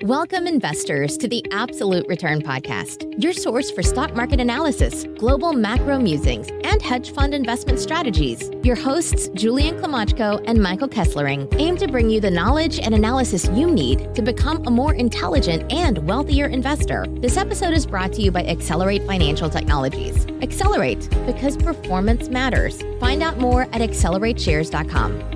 Welcome, investors, to the Absolute Return Podcast, your source for stock market analysis, global macro musings, and hedge fund investment strategies. Your hosts, Julian Klimachko and Michael Kesslering, aim to bring you the knowledge and analysis you need to become a more intelligent and wealthier investor. This episode is brought to you by Accelerate Financial Technologies. Accelerate, because performance matters. Find out more at accelerateshares.com.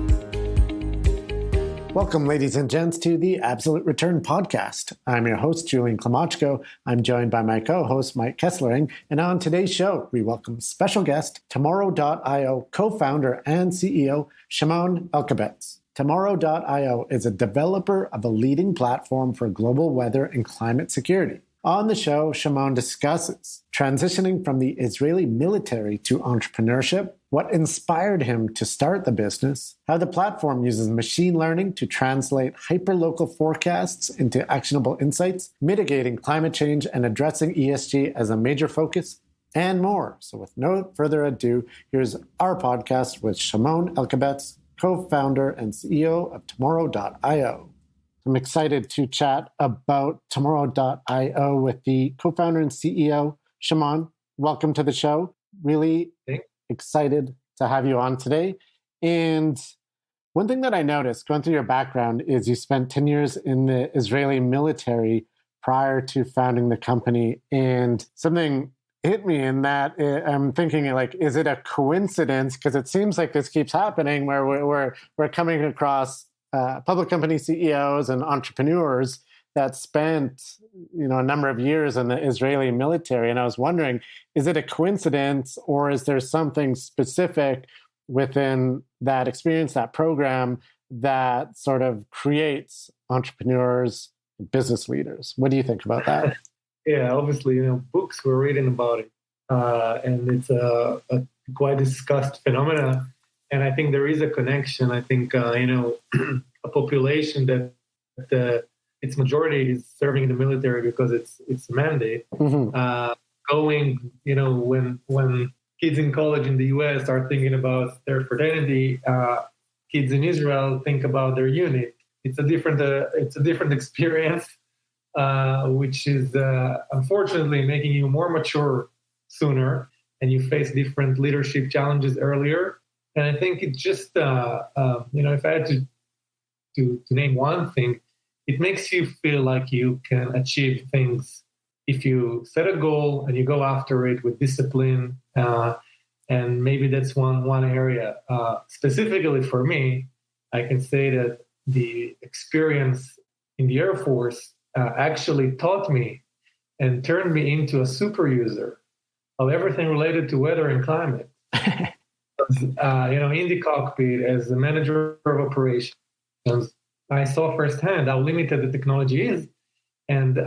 Welcome, ladies and gents, to the Absolute Return Podcast. I'm your host, Julian Klimachko. I'm joined by my co-host, Mike Kesslering. And on today's show, we welcome special guest, Tomorrow.io co-founder and CEO, Shimon Elkabetz. Tomorrow.io is a developer of a leading platform for global weather and climate security. On the show, Shimon discusses transitioning from the Israeli military to entrepreneurship, what inspired him to start the business, how the platform uses machine learning to translate hyperlocal forecasts into actionable insights, mitigating climate change and addressing ESG as a major focus, and more. So with no further ado, here's our podcast with Shimon Elkabetz, co-founder and CEO of Tomorrow.io. I'm excited to chat about Tomorrow.io with the co-founder and CEO, Shimon. Welcome to the show. Really excited to have you on today. And one thing that I noticed going through your background is you spent 10 years in the Israeli military prior to founding the company. And something hit me in that I'm thinking, like, is it a coincidence? Because it seems like this keeps happening where we're coming across public company CEOs and entrepreneurs that spent, a number of years in the Israeli military. And I was wondering, is it a coincidence or is there something specific within that experience, that program, that sort of creates entrepreneurs, business leaders? What do you think about that? Yeah, obviously, books were written about it. And it's a quite discussed phenomena. And I think there is a connection. I think, a population that its majority is serving in the military because it's a mandate. Mm-hmm. When kids in college in the U.S. are thinking about their fraternity, kids in Israel think about their unit. It's a different experience, which is unfortunately making you more mature sooner, and you face different leadership challenges earlier. And I think it's just, if I had to name one thing, it makes you feel like you can achieve things if you set a goal and you go after it with discipline. And maybe that's one area. Specifically for me, I can say that the experience in the Air Force actually taught me and turned me into a super user of everything related to weather and climate. In the cockpit as a manager of operations, I saw firsthand how limited the technology is. And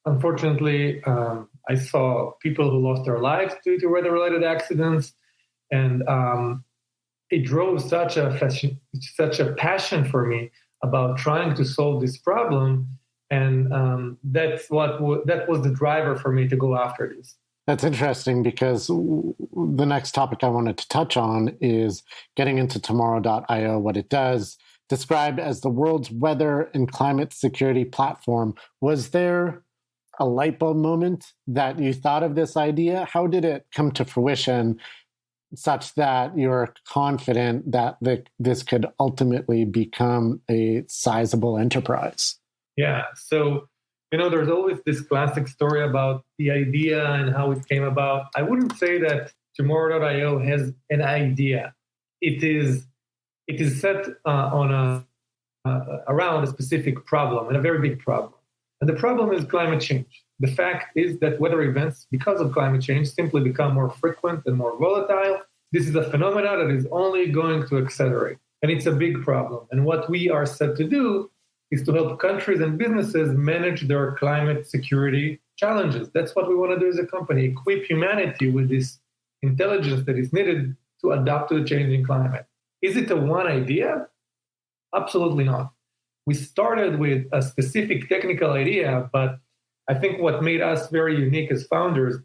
unfortunately, I saw people who lost their lives due to weather-related accidents. And it drove such a passion for me about trying to solve this problem. And that was the driver for me to go after this. That's interesting because the next topic I wanted to touch on is getting into Tomorrow.io, what it does. Described as the world's weather and climate security platform. Was there a light bulb moment that you thought of this idea? How did it come to fruition such that you're confident that this could ultimately become a sizable enterprise? Yeah, so there's always this classic story about the idea and how it came about. I wouldn't say that Tomorrow.io has an idea. It is set around a specific problem, and a very big problem. And the problem is climate change. The fact is that weather events, because of climate change, simply become more frequent and more volatile. This is a phenomenon that is only going to accelerate, and it's a big problem. And what we are set to do is to help countries and businesses manage their climate security challenges. That's what we want to do as a company, equip humanity with this intelligence that is needed to adapt to the changing climate. Is it a one idea? Absolutely not. We started with a specific technical idea, but I think what made us very unique as founders,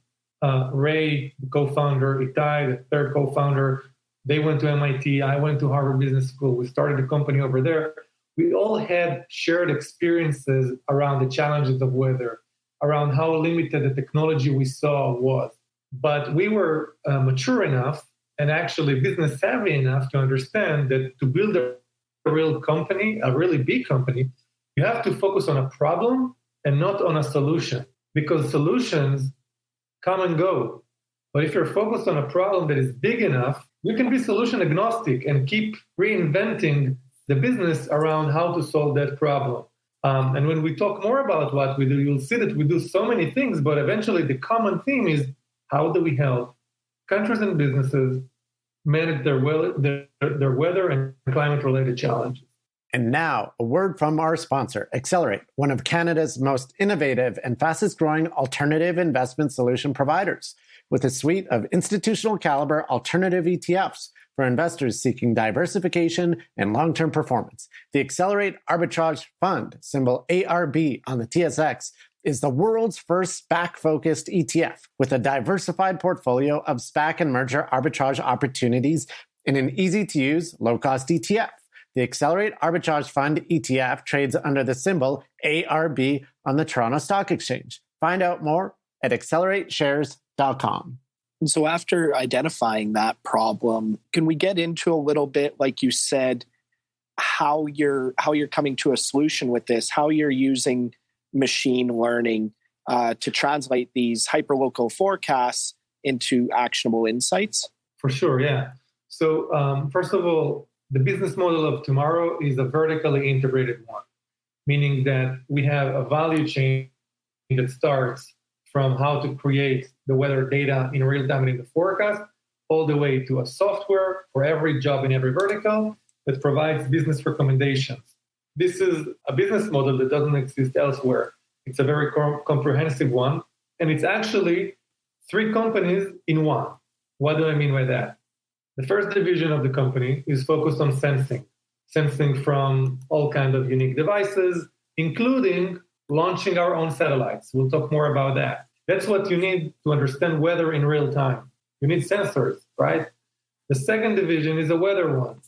Ray, the co-founder, Itai, the third co-founder, they went to MIT, I went to Harvard Business School. We started a company over there. We all had shared experiences around the challenges of weather, around how limited the technology we saw was. But we were mature enough and actually business savvy enough to understand that to build a real company, a really big company, you have to focus on a problem and not on a solution, because solutions come and go. But if you're focused on a problem that is big enough, you can be solution agnostic and keep reinventing the business around how to solve that problem. And when we talk more about what we do, you'll see that we do so many things, but eventually the common theme is how do we help countries and businesses manage their weather and climate-related challenges. And now, a word from our sponsor, Accelerate, one of Canada's most innovative and fastest-growing alternative investment solution providers, with a suite of institutional caliber alternative ETFs for investors seeking diversification and long-term performance. The Accelerate Arbitrage Fund, symbol ARB on the TSX, is the world's first SPAC-focused ETF with a diversified portfolio of SPAC and merger arbitrage opportunities in an easy-to-use, low-cost ETF. The Accelerate Arbitrage Fund ETF trades under the symbol ARB on the Toronto Stock Exchange. Find out more at accelerateshares.com. And so after identifying that problem, can we get into a little bit, like you said, how you're coming to a solution with this, how you're using machine learning to translate these hyperlocal forecasts into actionable insights? For sure, yeah. So first of all, the business model of Tomorrow is a vertically integrated one, meaning that we have a value chain that starts from how to create the weather data in real time and in the forecast, all the way to a software for every job in every vertical that provides business recommendations. This is a business model that doesn't exist elsewhere. It's a very comprehensive one, and it's actually 3 companies in one. What do I mean by that? The first division of the company is focused on sensing from all kinds of unique devices, including launching our own satellites. We'll talk more about that. That's what you need to understand weather in real time. You need sensors, right? The second division is a weather one.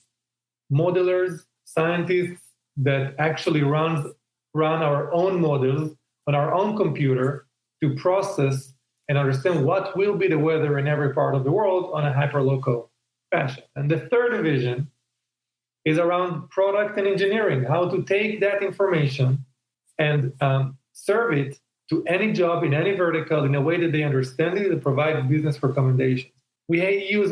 Modelers, scientists that actually run our own models on our own computer to process and understand what will be the weather in every part of the world on a hyperlocal fashion. And the third division is around product and engineering, how to take that information and serve it to any job in any vertical in a way that they understand it and provide business recommendations. We use,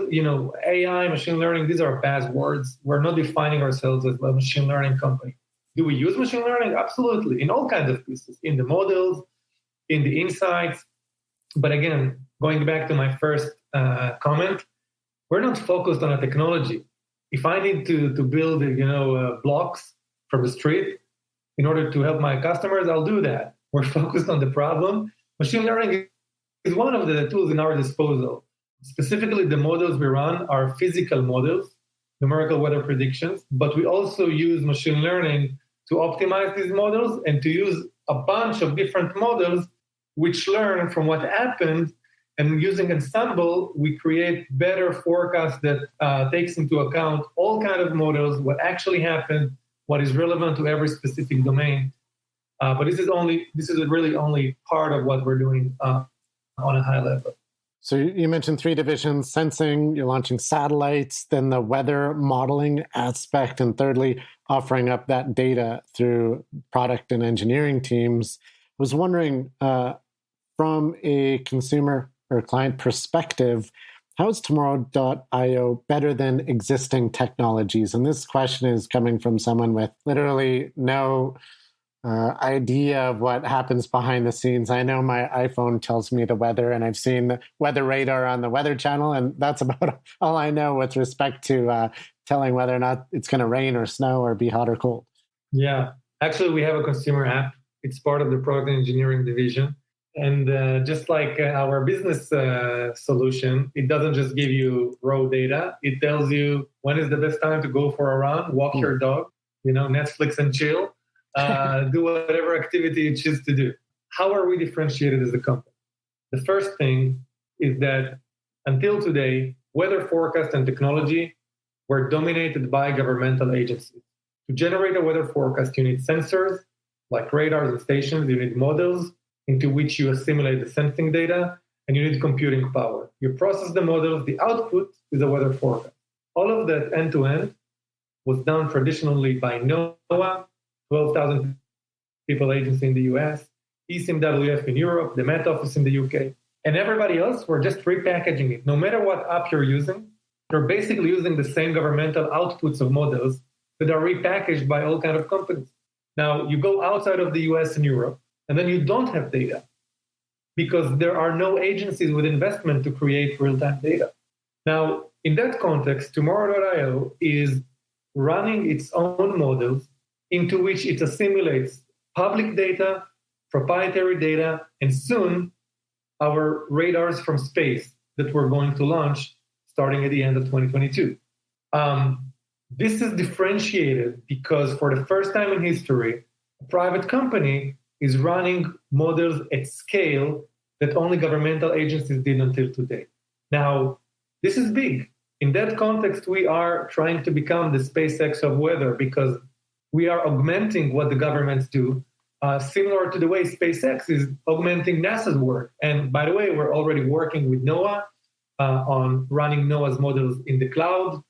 AI, machine learning. These are buzzwords. We're not defining ourselves as a machine learning company. Do we use machine learning? Absolutely, in all kinds of pieces, in the models, in the insights. But again, going back to my first comment, we're not focused on a technology. If I need to build, blocks from the street in order to help my customers, I'll do that. We're focused on the problem. Machine learning is one of the tools in our disposal. Specifically, the models we run are physical models, numerical weather predictions, but we also use machine learning to optimize these models and to use a bunch of different models which learn from what happened. And using Ensemble, we create better forecasts that takes into account all kinds of models, what actually happened, what is relevant to every specific domain. But this is really only part of what we're doing on a high level. So you mentioned 3 divisions: sensing, you're launching satellites, then the weather modeling aspect, and thirdly, offering up that data through product and engineering teams. I was wondering, from a consumer or client perspective, how is Tomorrow.io better than existing technologies? And this question is coming from someone with literally no idea of what happens behind the scenes. I know my iPhone tells me the weather, and I've seen the weather radar on the Weather Channel, and that's about all I know with respect to telling whether or not it's going to rain or snow or be hot or cold. Yeah, actually, we have a consumer app. It's part of the product engineering division. And just like our business solution, it doesn't just give you raw data. It tells you when is the best time to go for a run, walk your dog, Netflix and chill. Do whatever activity you choose to do. How are we differentiated as a company? The first thing is that until today, weather forecast and technology were dominated by governmental agencies. To generate a weather forecast, you need sensors like radars and stations. You need models into which you assimilate the sensing data, and you need computing power. You process the models. The output is a weather forecast. All of that end-to-end was done traditionally by NOAA, 12,000 people agency in the US, ECMWF in Europe, the Met Office in the UK, and everybody else were just repackaging it. No matter what app you're using, you're basically using the same governmental outputs of models that are repackaged by all kinds of companies. Now, you go outside of the US and Europe, and then you don't have data because there are no agencies with investment to create real-time data. Now, in that context, Tomorrowio is running its own models into which it assimilates public data, proprietary data, and soon our radars from space that we're going to launch starting at the end of 2022. This is differentiated because for the first time in history, a private company is running models at scale that only governmental agencies did until today. Now, this is big. In that context, we are trying to become the SpaceX of weather because we are augmenting what the governments do, similar to the way SpaceX is augmenting NASA's work. And by the way, we're already working with NOAA on running NOAA's models in the cloud.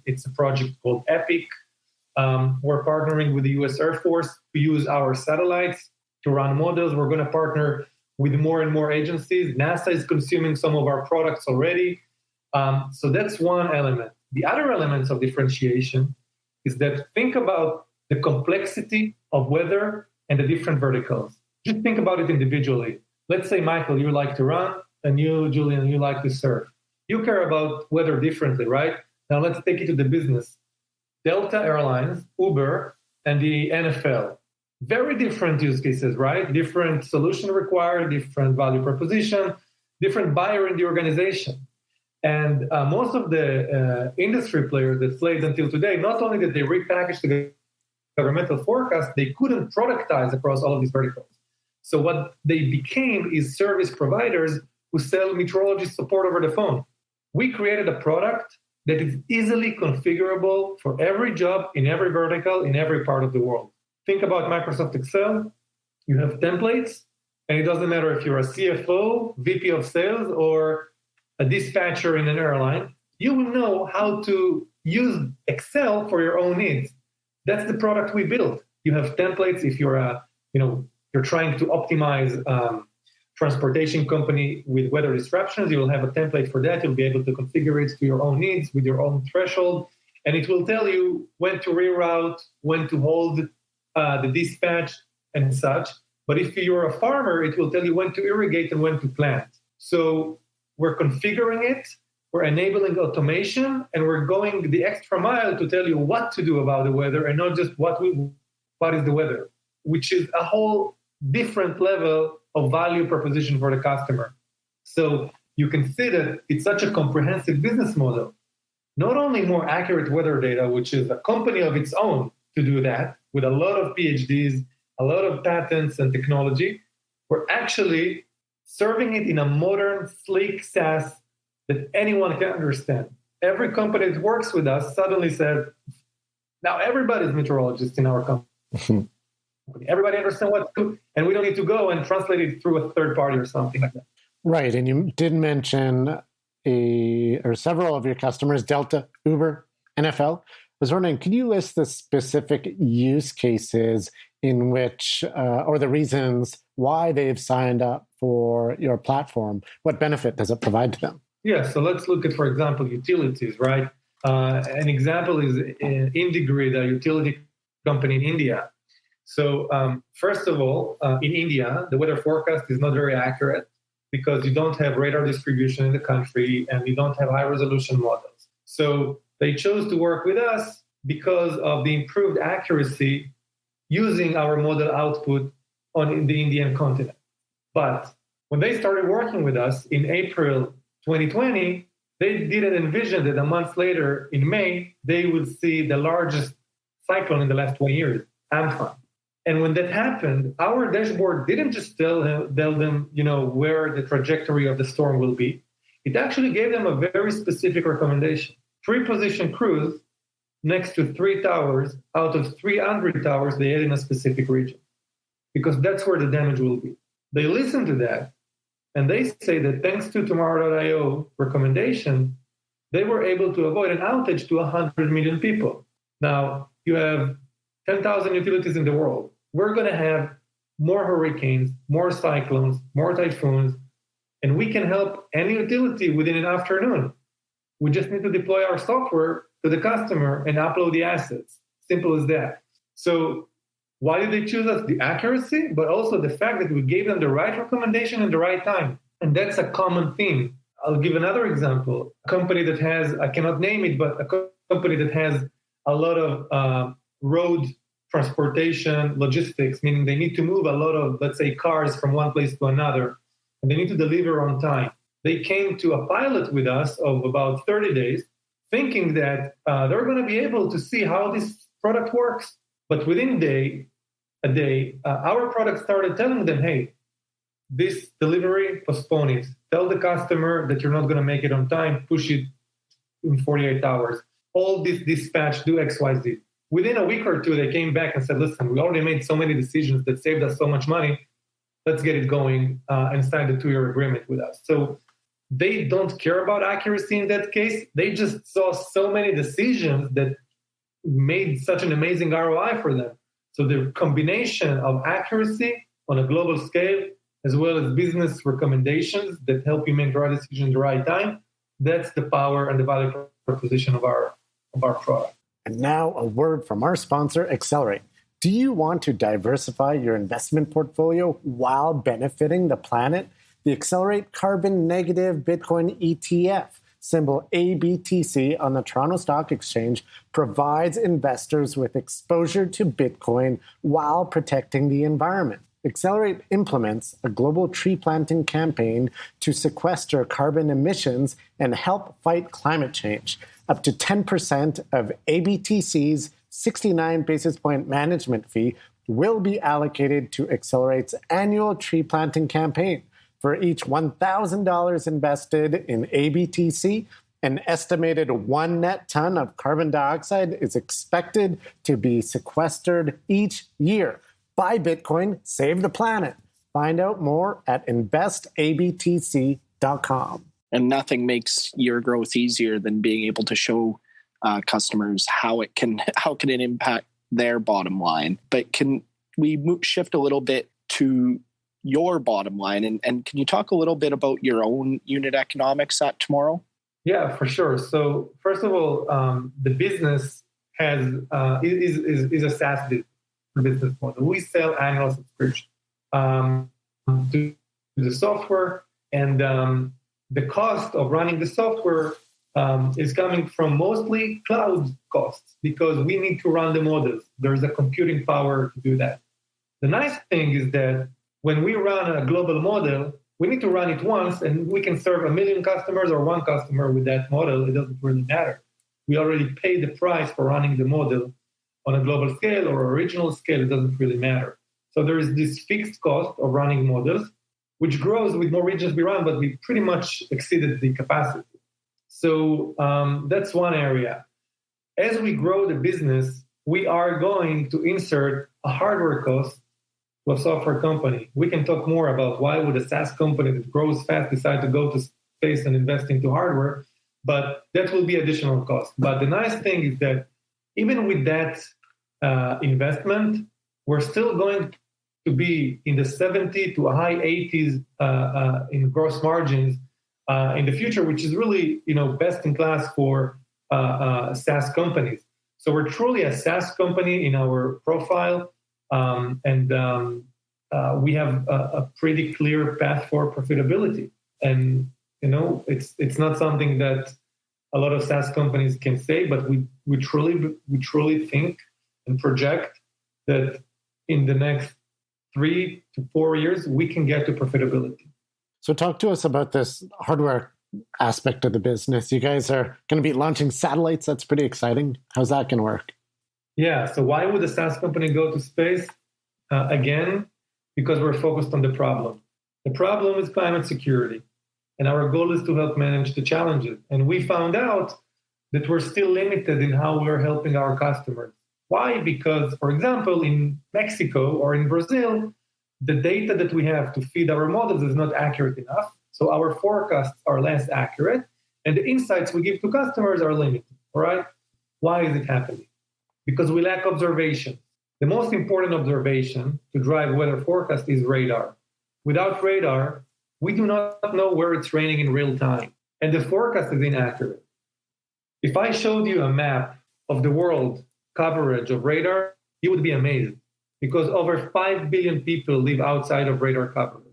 It's a project called EPIC. We're partnering with the US Air Force to use our satellites to run models. We're going to partner with more and more agencies. NASA is consuming some of our products already. So that's one element. The other elements of differentiation is that think about the complexity of weather and the different verticals. Just think about it individually. Let's say, Michael, you like to run, and you, Julian, you like to surf. You care about weather differently, right? Now let's take it to the business. Delta Airlines, Uber, and the NFL. Very different use cases, right? Different solution required, different value proposition, different buyer in the organization. And most of the industry players that played until today, not only did they repackage the governmental forecast, they couldn't productize across all of these verticals. So what they became is service providers who sell meteorology support over the phone. We created a product that is easily configurable for every job in every vertical in every part of the world. Think about Microsoft Excel. You have templates, and it doesn't matter if you're a CFO, VP of sales, or a dispatcher in an airline. You will know how to use Excel for your own needs. That's the product we built. You have templates. If you're you're trying to optimize transportation company with weather disruptions, you will have a template for that. You'll be able to configure it to your own needs with your own threshold. And it will tell you when to reroute, when to hold the dispatch and such. But if you're a farmer, it will tell you when to irrigate and when to plant. So we're configuring it, we're enabling automation, and we're going the extra mile to tell you what to do about the weather and not just what is the weather, which is a whole different level of value proposition for the customer. So you can see that it's such a comprehensive business model. Not only more accurate weather data, which is a company of its own to do that, with a lot of PhDs, a lot of patents and technology, we're actually serving it in a modern, sleek SaaS that anyone can understand. Every company that works with us suddenly says, now everybody's meteorologist in our company. Everybody understands what to do, and we don't need to go and translate it through a third party or something like that. Right, and you did mention several of your customers, Delta, Uber, NFL. I was wondering, could you list the specific use cases in which, or the reasons why they've signed up for your platform? What benefit does it provide to them? Yeah, so let's look at, for example, utilities, right? An example is IndiGrid, a utility company in India. So first of all, in India, the weather forecast is not very accurate because you don't have radar distribution in the country and you don't have high-resolution models. So they chose to work with us because of the improved accuracy using our model output on the Indian continent. But when they started working with us in April 2020, they didn't envision that a month later, in May, they would see the largest cyclone in the last 20 years, Amphan. And when that happened, our dashboard didn't just tell them, where the trajectory of the storm will be. It actually gave them a very specific recommendation. 3-position cruise next to 3 towers out of 300 towers they had in a specific region, because that's where the damage will be. They listen to that, and they say that thanks to Tomorrowio recommendation, they were able to avoid an outage to 100 million people. Now, you have 10,000 utilities in the world. We're going to have more hurricanes, more cyclones, more typhoons, and we can help any utility within an afternoon. We just need to deploy our software to the customer and upload the assets. Simple as that. So why did they choose us? The accuracy, but also the fact that we gave them the right recommendation at the right time. And that's a common theme. I'll give another example. A company that has, I cannot name it, but a company that has a lot of road transportation logistics, meaning they need to move a lot of, let's say, cars from one place to another, and they need to deliver on time. They came to a pilot with us of about 30 days, thinking that they're going to be able to see how this product works. But within a day, our product started telling them, hey, this delivery, postpone it. Tell the customer that you're not going to make it on time, push it in 48 hours. All this dispatch, do X, Y, Z. Within a week or two, they came back and said, listen, we already made so many decisions that saved us so much money. Let's get it going and sign the 2-year agreement with us. So they don't care about accuracy in that case. They just saw so many decisions that made such an amazing ROI for them. So the combination of accuracy on a global scale, as well as business recommendations that help you make the right decision at the right time, that's the power and the value proposition of our product. And now a word from our sponsor, Accelerate. Do you want to diversify your investment portfolio while benefiting the planet? The Accelerate Carbon Negative Bitcoin ETF, symbol ABTC on the Toronto Stock Exchange, provides investors with exposure to Bitcoin while protecting the environment. Accelerate implements a global tree planting campaign to sequester carbon emissions and help fight climate change. Up to 10% of ABTC's 69 basis point management fee will be allocated to Accelerate's annual tree planting campaign. For each $1,000 invested in ABTC, an estimated 1 net ton of carbon dioxide is expected to be sequestered each year. Buy Bitcoin, save the planet. Find out more at investabtc.com. And nothing makes your growth easier than being able to show customers how it can impact their bottom line. But can we shift a little bit to your bottom line, and can you talk a little bit about your own unit economics at Tomorrow? Yeah, for sure. So first of all, the business is a SaaS business model. We sell annual subscription to the software, and the cost of running the software is coming from mostly cloud costs, because we need to run the models. There's a computing power to do that. The nice thing is that when we run a global model, we need to run it once, and we can serve 1 million customers or one customer with that model. It doesn't really matter. We already pay the price for running the model on a global scale or a regional scale. It doesn't really matter. So there is this fixed cost of running models, which grows with more regions we run, but we pretty much exceeded the capacity. So that's one area. As we grow the business, we are going to insert a hardware cost to a software company. We can talk more about why would a SaaS company that grows fast decide to go to space and invest into hardware, but that will be additional cost. But the nice thing is that even with that investment, we're still going to be in the 70 to a high 80s in gross margins in the future, which is really, best in class for SaaS companies. So we're truly a SaaS company in our profile, and we have a pretty clear path for profitability. And it's not something that a lot of SaaS companies can say, but we truly think and project that in the next 3 to 4 years, we can get to profitability. So talk to us about this hardware aspect of the business. You guys are going to be launching satellites. That's pretty exciting. How's that going to work? Yeah. So why would a SaaS company go to space? Again, because we're focused on the problem. The problem is climate security. And our goal is to help manage the challenges. And we found out that we're still limited in how we're helping our customers. Why? Because, for example, in Mexico or in Brazil, the data that we have to feed our models is not accurate enough. So our forecasts are less accurate, and the insights we give to customers are limited. All right? Why is it happening? Because we lack observation. The most important observation to drive weather forecast is radar. Without radar, we do not know where it's raining in real time, and the forecast is inaccurate. If I showed you a map of the world coverage of radar, you would be amazed, because over 5 billion people live outside of radar coverage.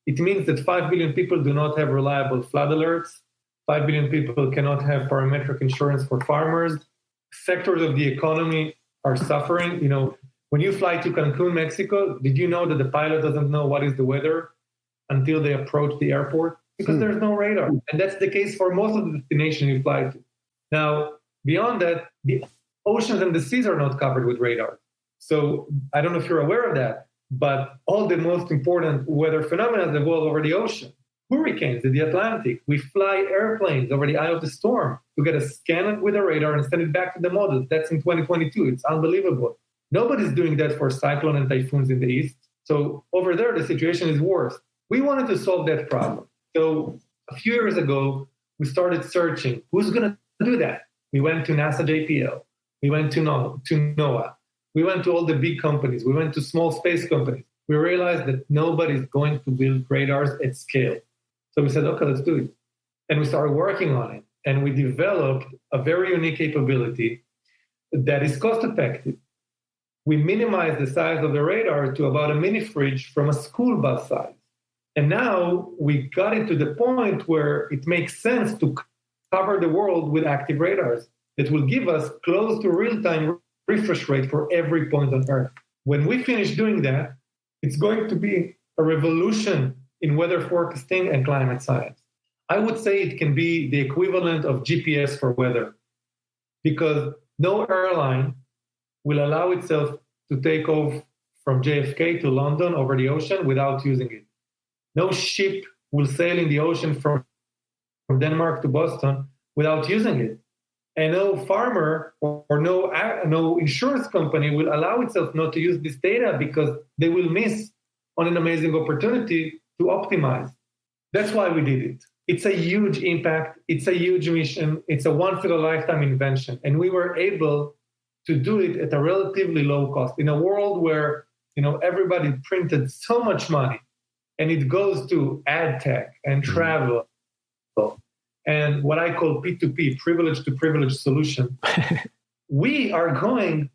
It means that 5 billion people do not have reliable flood alerts. 5 billion people cannot have parametric insurance for farmers. Sectors of the economy are suffering. You know, when you fly to Cancun, Mexico, did you know that the pilot doesn't know what is the weather until they approach the airport? Because there's no radar. And that's the case for most of the destinations you fly to. Now, beyond that, the oceans and the seas are not covered with radar. So I don't know if you're aware of that, but all the most important weather phenomena evolve over the ocean. Hurricanes in the Atlantic. We fly airplanes over the eye of the storm to get a scan with a radar and send it back to the models. That's in 2022. It's unbelievable. Nobody's doing that for cyclone and typhoons in the east. So over there, the situation is worse. We wanted to solve that problem. So a few years ago, we started searching who's going to do that. We went to NASA JPL. We went to NOAA. We went to all the big companies. We went to small space companies. We realized that nobody's going to build radars at scale. So we said, okay, let's do it. And we started working on it. And we developed a very unique capability that is cost effective. We minimized the size of the radar to about a mini fridge from a school bus size. And now we got it to the point where it makes sense to cover the world with active radars that will give us close to real-time refresh rate for every point on Earth. When we finish doing that, it's going to be a revolution in weather forecasting and climate science. I would say it can be the equivalent of GPS for weather, because no airline will allow itself to take off from JFK to London over the ocean without using it. No ship will sail in the ocean from Denmark to Boston without using it. And no farmer or no insurance company will allow itself not to use this data, because they will miss on an amazing opportunity to optimize. That's why we did it. It's a huge impact. It's a huge mission. It's a once-in-a-lifetime invention. And we were able to do it at a relatively low cost in a world where, everybody printed so much money, and it goes to ad tech and travel and what I call P2P, privilege to privilege solution. We are going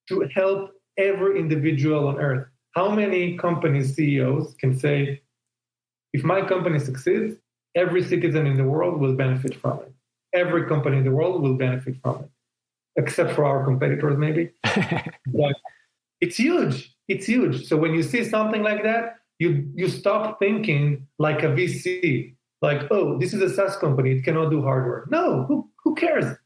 to help every individual on Earth. How many companies, CEOs can say, if my company succeeds, every citizen in the world will benefit from it. Every company in the world will benefit from it, except for our competitors, maybe. But it's huge. It's huge. So when you see something like that, you stop thinking like a VC, like, oh, this is a SaaS company, it cannot do hardware. No, who cares?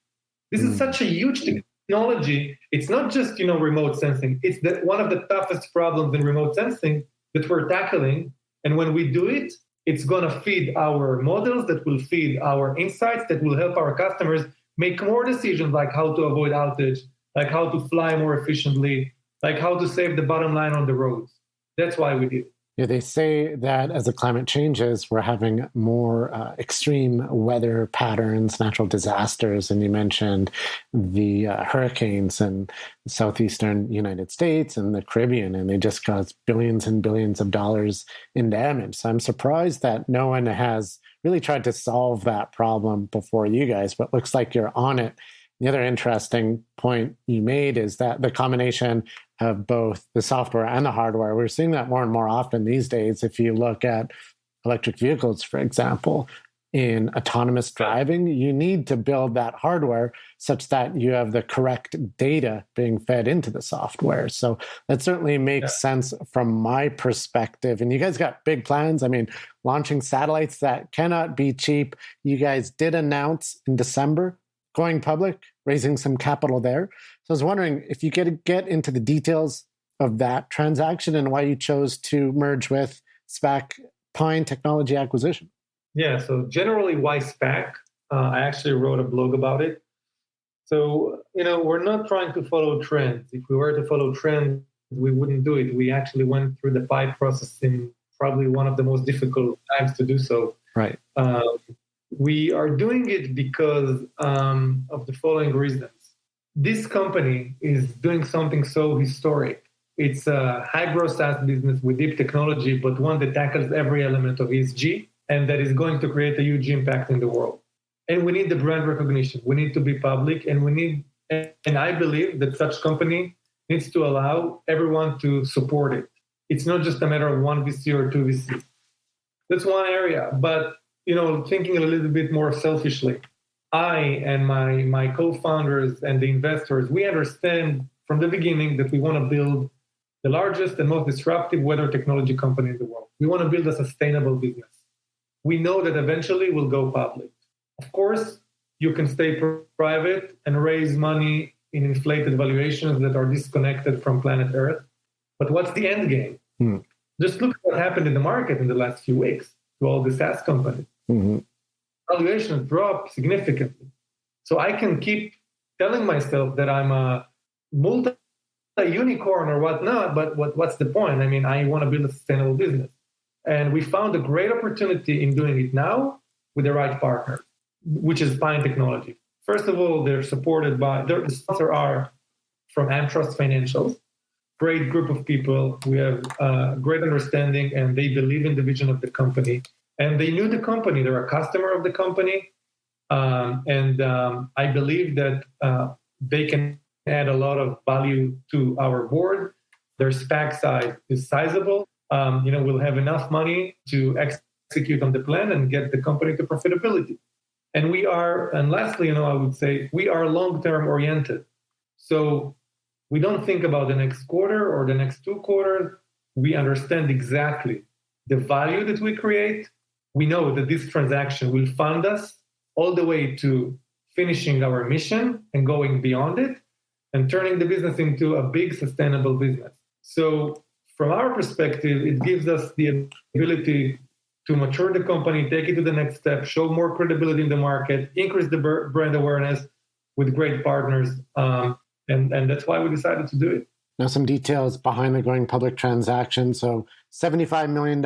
This is such a huge technology. It's not just, remote sensing. It's one of the toughest problems in remote sensing that we're tackling. And when we do it, it's going to feed our models, that will feed our insights, that will help our customers make more decisions, like how to avoid outage, like how to fly more efficiently, like how to save the bottom line on the roads. That's why we did it. Yeah, they say that as the climate changes, we're having more extreme weather patterns, natural disasters. And you mentioned the hurricanes in the southeastern United States and the Caribbean, and they just caused billions and billions of dollars in damage. So I'm surprised that no one has really tried to solve that problem before you guys, but looks like you're on it. The other interesting point you made is that the combination of both the software and the hardware, we're seeing that more and more often these days. If you look at electric vehicles, for example, in autonomous driving, you need to build that hardware such that you have the correct data being fed into the software. So that certainly makes sense from my perspective. And you guys got big plans. I mean, launching satellites, that cannot be cheap. You guys did announce in December going public, raising some capital there. So I was wondering if you could get into the details of that transaction and why you chose to merge with Specpine Technology acquisition. Yeah, so generally, why SPAC? I actually wrote a blog about it. So, we're not trying to follow trends. If we were to follow trends, we wouldn't do it. We actually went through the PIPE process in probably one of the most difficult times to do so. Right. We are doing it because of the following reasons. This company is doing something so historic. It's a high-growth SaaS business with deep technology, but one that tackles every element of ESG and that is going to create a huge impact in the world. And we need the brand recognition. We need to be public, and I believe that such company needs to allow everyone to support it. It's not just a matter of one VC or two VC. That's one area. But, thinking a little bit more selfishly, I and my co-founders and the investors, we understand from the beginning that we want to build the largest and most disruptive weather technology company in the world. We want to build a sustainable business. We know that eventually we'll go public. Of course, you can stay private and raise money in inflated valuations that are disconnected from planet Earth. But what's the end game? Just look at what happened in the market in the last few weeks to all the SaaS companies. Mm-hmm. Valuations dropped significantly. So I can keep telling myself that I'm a multi-unicorn or whatnot, but what's the point? I mean, I want to build a sustainable business. And we found a great opportunity in doing it now with the right partner, which is Specpine Technology. First of all, they're supported by, the sponsors are from Amtrust Financials, great group of people. We have great understanding, and they believe in the vision of the company. And they knew the company. They're a customer of the company. And I believe that they can add a lot of value to our board. Their SPAC size is sizable. We'll have enough money to execute on the plan and get the company to profitability. And lastly, I would say we are long-term oriented. So we don't think about the next quarter or the next 2 quarters. We understand exactly the value that we create. We know that this transaction will fund us all the way to finishing our mission and going beyond it and turning the business into a big sustainable business. So from our perspective, it gives us the ability to mature the company, take it to the next step, show more credibility in the market, increase the brand awareness with great partners. And that's why we decided to do it. Now, some details behind the going public transaction. So $75 million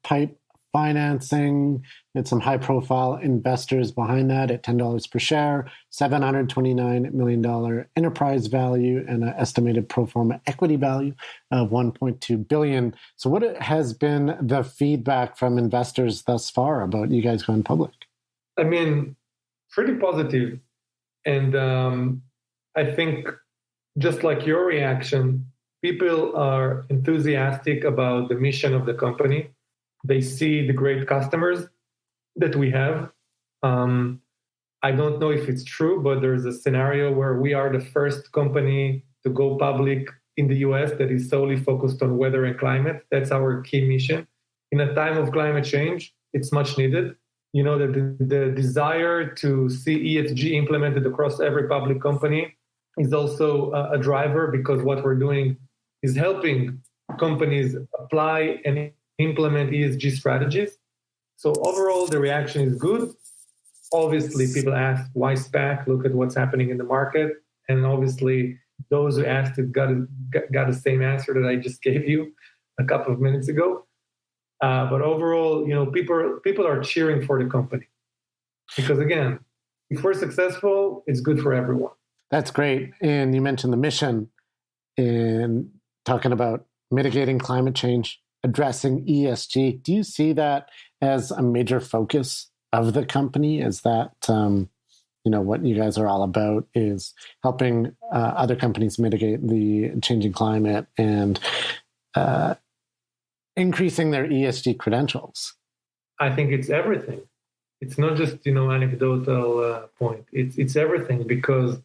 PIPE financing, and some high-profile investors behind that at $10 per share, $729 million enterprise value, and an estimated pro forma equity value of $1.2 billion. So what has been the feedback from investors thus far about you guys going public? I mean, pretty positive. And I think just like your reaction, people are enthusiastic about the mission of the company. They see the great customers that we have. I don't know if it's true, but there's a scenario where we are the first company to go public in the US that is solely focused on weather and climate. That's our key mission. In a time of climate change, it's much needed. The desire to see ESG implemented across every public company is also a driver, because what we're doing is helping companies apply and implement ESG strategies. So overall, the reaction is good. Obviously, people ask, why SPAC? Look at what's happening in the market. And obviously, those who asked it got the same answer that I just gave you a couple of minutes ago. But overall, people are cheering for the company. Because again, if we're successful, it's good for everyone. That's great. And you mentioned the mission in talking about mitigating climate change, addressing ESG. Do you see that as a major focus of the company? Is that, what you guys are all about is helping other companies mitigate the changing climate and increasing their ESG credentials? I think it's everything. It's not just, anecdotal point. It's everything, because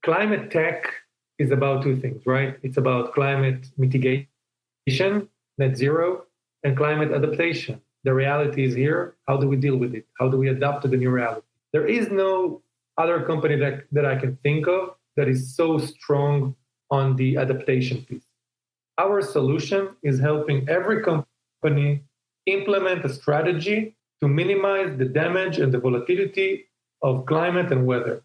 climate tech is about 2 things, right? It's about climate mitigation, net zero, and climate adaptation. The reality is here. How do we deal with it? How do we adapt to the new reality? There is no other company that I can think of that is so strong on the adaptation piece. Our solution is helping every company implement a strategy to minimize the damage and the volatility of climate and weather.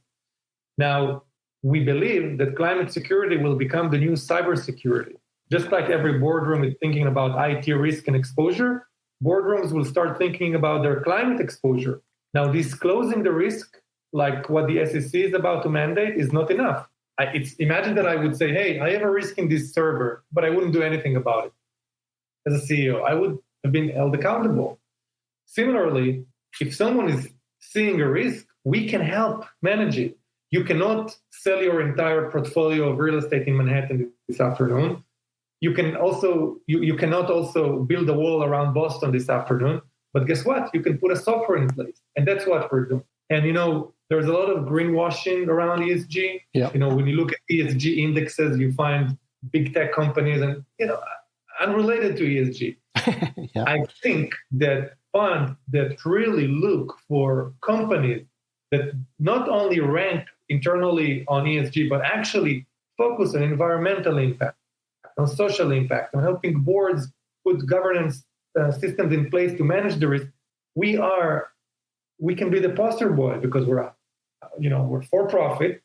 Now, we believe that climate security will become the new cybersecurity. Just like every boardroom is thinking about IT risk and exposure, boardrooms will start thinking about their climate exposure. Now, disclosing the risk, like what the SEC is about to mandate, is not enough. Imagine that I would say, hey, I have a risk in this server, but I wouldn't do anything about it. As a CEO, I would have been held accountable. Similarly, if someone is seeing a risk, we can help manage it. You cannot sell your entire portfolio of real estate in Manhattan this afternoon. You cannot also build a wall around Boston this afternoon. But guess what? You can put a software in place. And that's what we're doing. And, there's a lot of greenwashing around ESG. Yeah. When you look at ESG indexes, you find big tech companies and, unrelated to ESG. Yeah. I think that funds that really look for companies that not only rank internally on ESG, but actually focus on environmental impact, on social impact, on helping boards put governance systems in place to manage the risk, we can be the poster boy because we're for-profit,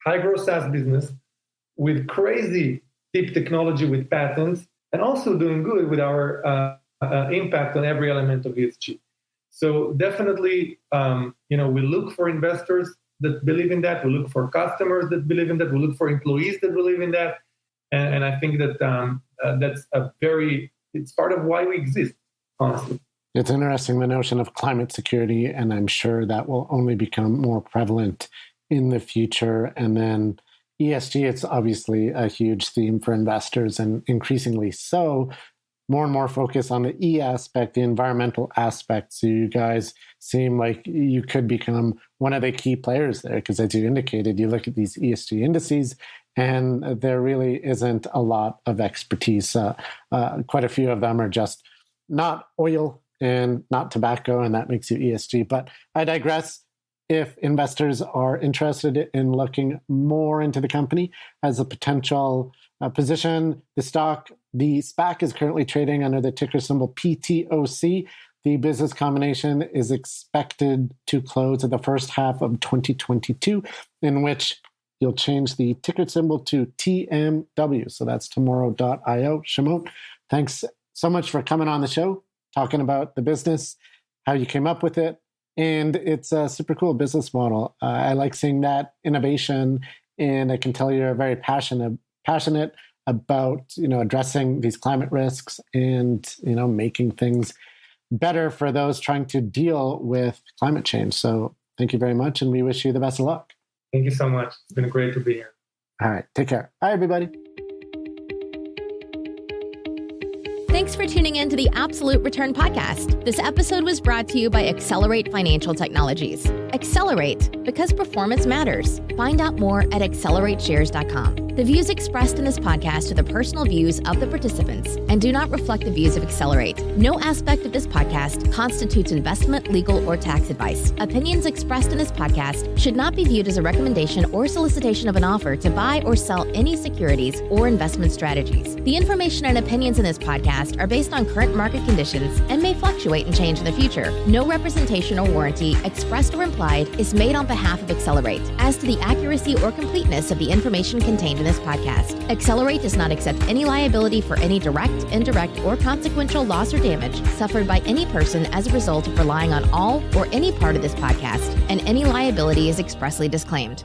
high-growth SaaS business with crazy deep technology with patents, and also doing good with our impact on every element of ESG. So definitely, we look for investors that believe in that. We look for customers that believe in that. We look for employees that believe in that. And I think that it's part of why we exist, honestly. It's interesting, the notion of climate security, and I'm sure that will only become more prevalent in the future. And then ESG, it's obviously a huge theme for investors, and increasingly so. More and more focus on the E aspect, the environmental aspect. So you guys seem like you could become one of the key players there, because as you indicated, you look at these ESG indices and there really isn't a lot of expertise. Quite a few of them are just not oil and not tobacco, and that makes you ESG. But I digress. If investors are interested in looking more into the company as a potential position, the SPAC is currently trading under the ticker symbol PTOC. The business combination is expected to close in the first half of 2022, in which you'll change the ticker symbol to TMW. So that's Tomorrow.io. Shimon, thanks so much for coming on the show, talking about the business, how you came up with it. And it's a super cool business model. I like seeing that innovation, and I can tell you're very passionate about addressing these climate risks and making things better for those trying to deal with climate change. So thank you very much, and we wish you the best of luck. Thank you so much. It's been great to be here. All right, take care. Bye, everybody. Thanks for tuning in to the Absolute Return Podcast. This episode was brought to you by Accelerate Financial Technologies. Accelerate, because performance matters. Find out more at accelerateshares.com. The views expressed in this podcast are the personal views of the participants and do not reflect the views of Accelerate. No aspect of this podcast constitutes investment, legal, or tax advice. Opinions expressed in this podcast should not be viewed as a recommendation or solicitation of an offer to buy or sell any securities or investment strategies. The information and opinions in this podcast are based on current market conditions and may fluctuate and change in the future. No representation or warranty, expressed or implied, is made on behalf of Accelerate as to the accuracy or completeness of the information contained in this podcast. Accelerate does not accept any liability for any direct, indirect, or consequential loss or damage suffered by any person as a result of relying on all or any part of this podcast, and any liability is expressly disclaimed.